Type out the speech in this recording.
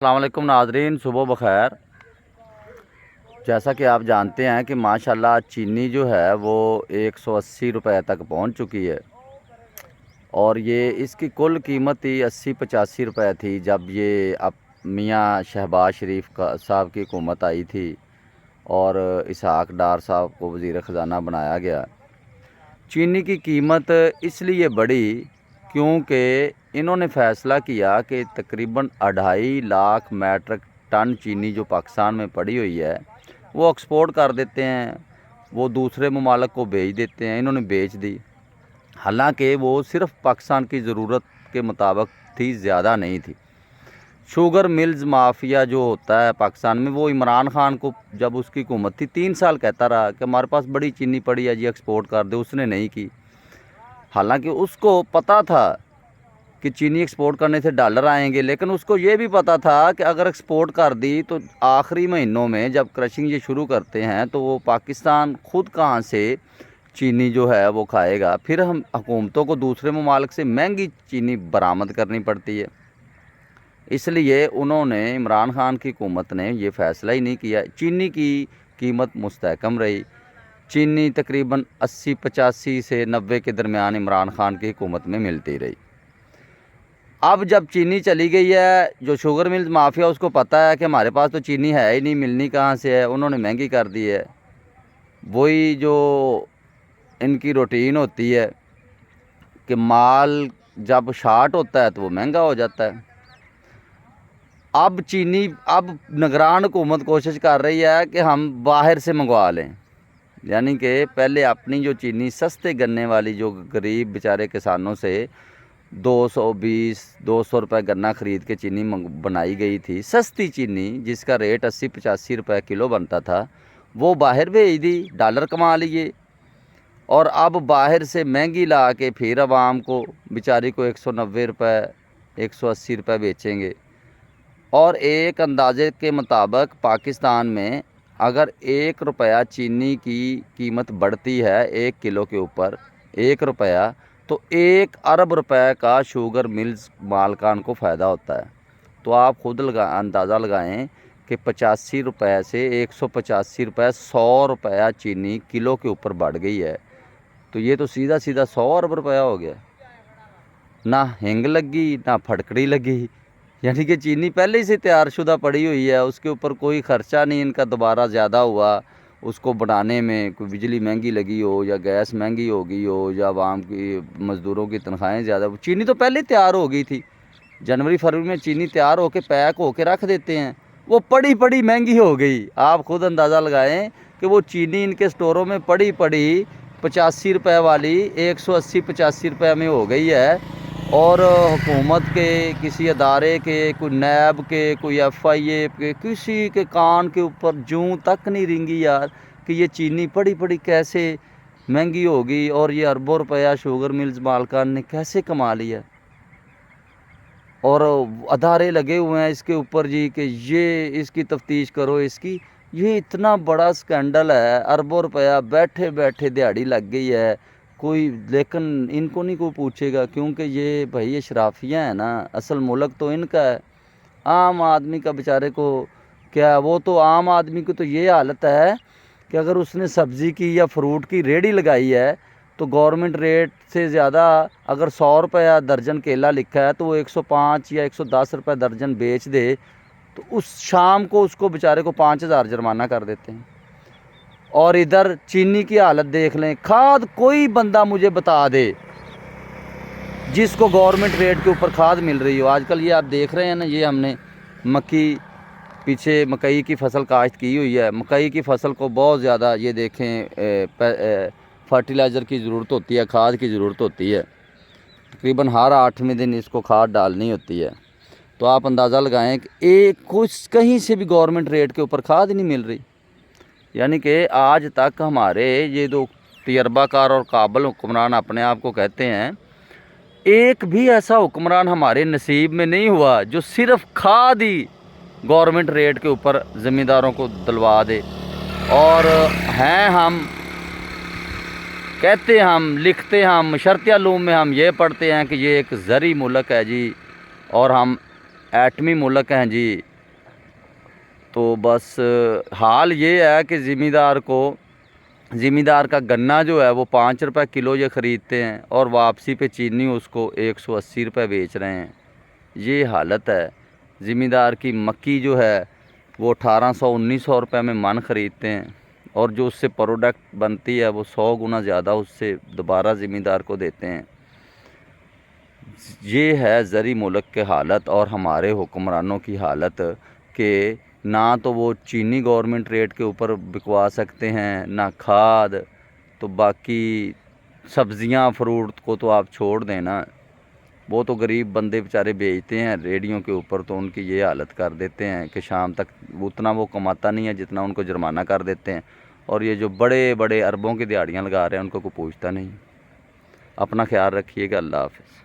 अस्सलाम वालेकुम नाजरीन, सुबह बखैर। जैसा कि आप जानते हैं कि माशाल्लाह चीनी जो है वो 180 रुपए तक पहुंच चुकी है और ये इसकी कुल कीमत ही 80-85 रुपए थी जब ये अब मियाँ शहबाज शरीफ का साहब की हुकूमत आई थी और इसहाक डार साहब को वज़ीर ख़ज़ाना बनाया गया। चीनी की कीमत इसलिए बढ़ी क्योंकि इन्होंने फ़ैसला किया कि तकरीबन 2.5 लाख मैट्रिक टन चीनी जो पाकिस्तान में पड़ी हुई है वो एक्सपोर्ट कर देते हैं, वो दूसरे ममालिक को बेच देते हैं। इन्होंने बेच दी, हालांकि वो सिर्फ़ पाकिस्तान की ज़रूरत के मुताबिक थी, ज़्यादा नहीं थी। शुगर मिल्स माफिया जो होता है पाकिस्तान में, वो इमरान खान को जब उसकी हुकूमत थी 3 साल कहता रहा कि हमारे पास बड़ी चीनी पड़ी है जी, एक्सपोर्ट कर दे। उसने नहीं की, हालांकि उसको पता था कि चीनी एक्सपोर्ट करने से डॉलर आएंगे, लेकिन उसको ये भी पता था कि अगर एक्सपोर्ट कर दी तो आखिरी महीनों में जब क्रशिंग ये शुरू करते हैं तो वो पाकिस्तान खुद कहाँ से चीनी जो है वो खाएगा। फिर हम हुकूमतों को दूसरे ममालिक से महंगी चीनी बरामद करनी पड़ती है। इसलिए उन्होंने, इमरान खान की हुकूमत ने ये फ़ैसला ही नहीं किया। चीनी की कीमत मुस्तहकम रही। चीनी तकरीबन 80-85 से 90 के दरमियान इमरान खान की हुकूमत में मिलती रही। अब जब चीनी चली गई है, जो शुगर मिल्स माफिया उसको पता है कि हमारे पास तो चीनी है ही नहीं, मिलनी कहाँ से है, उन्होंने महंगी कर दी है। वही जो इनकी रूटीन होती है कि माल जब शार्ट होता है तो वो महंगा हो जाता है। अब निगरान हुकूमत कोशिश कर रही है कि हम बाहर से मंगवा लें, यानी कि पहले अपनी जो चीनी सस्ते गन्ने वाली जो गरीब बेचारे किसानों से 220-200 रुपये गन्ना ख़रीद के चीनी बनाई गई थी, सस्ती चीनी जिसका रेट 80-85 रुपये किलो बनता था, वो बाहर भेज दी, डॉलर कमा लिए। और अब बाहर से महंगी ला के फिर आवाम को बेचारी को 190 रुपये 180 रुपये बेचेंगे। और एक अंदाजे के मुताबिक पाकिस्तान में अगर 1 रुपया चीनी की कीमत बढ़ती है 1 किलो के ऊपर 1 रुपया, तो 1 अरब रुपए का शुगर मिल्स मालकान को फ़ायदा होता है। तो आप खुद अंदाज़ा लगाएं कि 85 रुपये से 185 रुपये, 100 रुपया चीनी किलो के ऊपर बढ़ गई है। तो ये तो सीधा सीधा 100 अरब रुपया हो गया। ना हिंग लगी ना फटकड़ी लगी, यानी कि चीनी पहले ही से तैयार शुदा पड़ी हुई है, उसके ऊपर कोई ख़र्चा नहीं इनका दोबारा ज़्यादा हुआ उसको बनाने में। कोई बिजली महंगी लगी हो या गैस महंगी हो गई हो या आवाम की मज़दूरों की तनख्वाहें ज़्यादा, चीनी तो पहले तैयार हो गई थी। जनवरी फरवरी में चीनी तैयार होकर पैक होकर रख देते हैं, वो पड़ी पड़ी महंगी हो गई। आप खुद अंदाज़ा लगाएं कि वो चीनी इनके स्टोरों में पड़ी पड़ी 85 रुपये वाली 180-85 रुपये में हो गई है। और हुकूमत के किसी अदारे के, कोई नैब के, कोई FIA के, किसी के कान के ऊपर जूं तक नहीं रेंगी यार कि ये चीनी पड़ी पड़ी कैसे महंगी होगी और ये अरबों रुपया शुगर मिल्स मालकान ने कैसे कमा लिया। और अदारे लगे हुए हैं इसके ऊपर जी कि ये इसकी तफ्तीश करो इसकी। ये इतना बड़ा स्कैंडल है, अरबों रुपया बैठे बैठे दिहाड़ी लग गई है कोई, लेकिन इनको नहीं कोई पूछेगा क्योंकि ये भाई ये शराफियाँ हैं ना, असल मुल्क तो इनका है। आम आदमी का बेचारे को क्या, वो तो आम आदमी को तो ये हालत है कि अगर उसने सब्ज़ी की या फ्रूट की रेडी लगाई है तो गवर्नमेंट रेट से ज़्यादा, अगर 100 रुपया दर्जन केला लिखा है तो वो 105 या 110 रुपये दर्जन बेच दे, तो उस शाम को उसको बेचारे को 5,000 जुर्माना कर देते हैं। और इधर चीनी की हालत देख लें। खाद कोई बंदा मुझे बता दे जिसको गवर्नमेंट रेट के ऊपर खाद मिल रही हो। आजकल ये आप देख रहे हैं ना, ये हमने पीछे मकई की फसल काश्त की हुई है। मकई की फसल को बहुत ज़्यादा ये देखें फर्टिलाइज़र की ज़रूरत होती है, खाद की ज़रूरत होती है। तकरीबन हर 8वें दिन इसको खाद डालनी होती है। तो आप अंदाज़ा लगाएं कि कुछ कहीं से भी गवर्नमेंट रेट के ऊपर खाद नहीं मिल रही। यानी कि आज तक हमारे ये दो तजर्बाकार और काबिल हुक्मरान अपने आप को कहते हैं, एक भी ऐसा हुक्मरान हमारे नसीब में नहीं हुआ जो सिर्फ खाद ही गवर्नमेंट रेट के ऊपर ज़मींदारों को दिलवा दे। और हैं हम, कहते हम, लिखते हम, शर्तिया लूम में हम ये पढ़ते हैं कि ये एक ज़री मुल्क है जी और हम एटमी मुल्क हैं जी, تو بس حال یہ ہے کہ ज़िम्मेदार کا گنا جو ہے وہ 5 روپے کلو یہ خریدتے ہیں اور واپسی پہ چینی اس کو 180 روپے بیچ رہے ہیں. یہ حالت ہے. ज़िम्मेदार کی مکی جو ہے وہ 1800-1900 روپے میں من خریدتے ہیں اور جو اس سے پروڈکٹ بنتی ہے وہ 100 گنا زیادہ اس سے دوبارہ ज़िम्मेदार کو دیتے ہیں. یہ ہے زرعی ملک کے حالت اور ہمارے حکمرانوں کی حالت کہ نہ تو وہ چینی گورنمنٹ ریٹ کے اوپر بکوا سکتے ہیں، نہ کھاد، تو باقی سبزیاں فروٹ کو تو آپ چھوڑ دیں نا. وہ تو غریب بندے بیچارے بیچتے ہیں ریڑھیوں کے اوپر، تو ان کی یہ حالت کر دیتے ہیں کہ شام تک اتنا وہ کماتا نہیں ہے جتنا ان کو جرمانہ کر دیتے ہیں. اور یہ جو بڑے بڑے اربوں کی دیہڑیاں لگا رہے ہیں ان کو کوئی پوچھتا نہیں. اپنا خیال رکھیے گا. اللہ حافظ.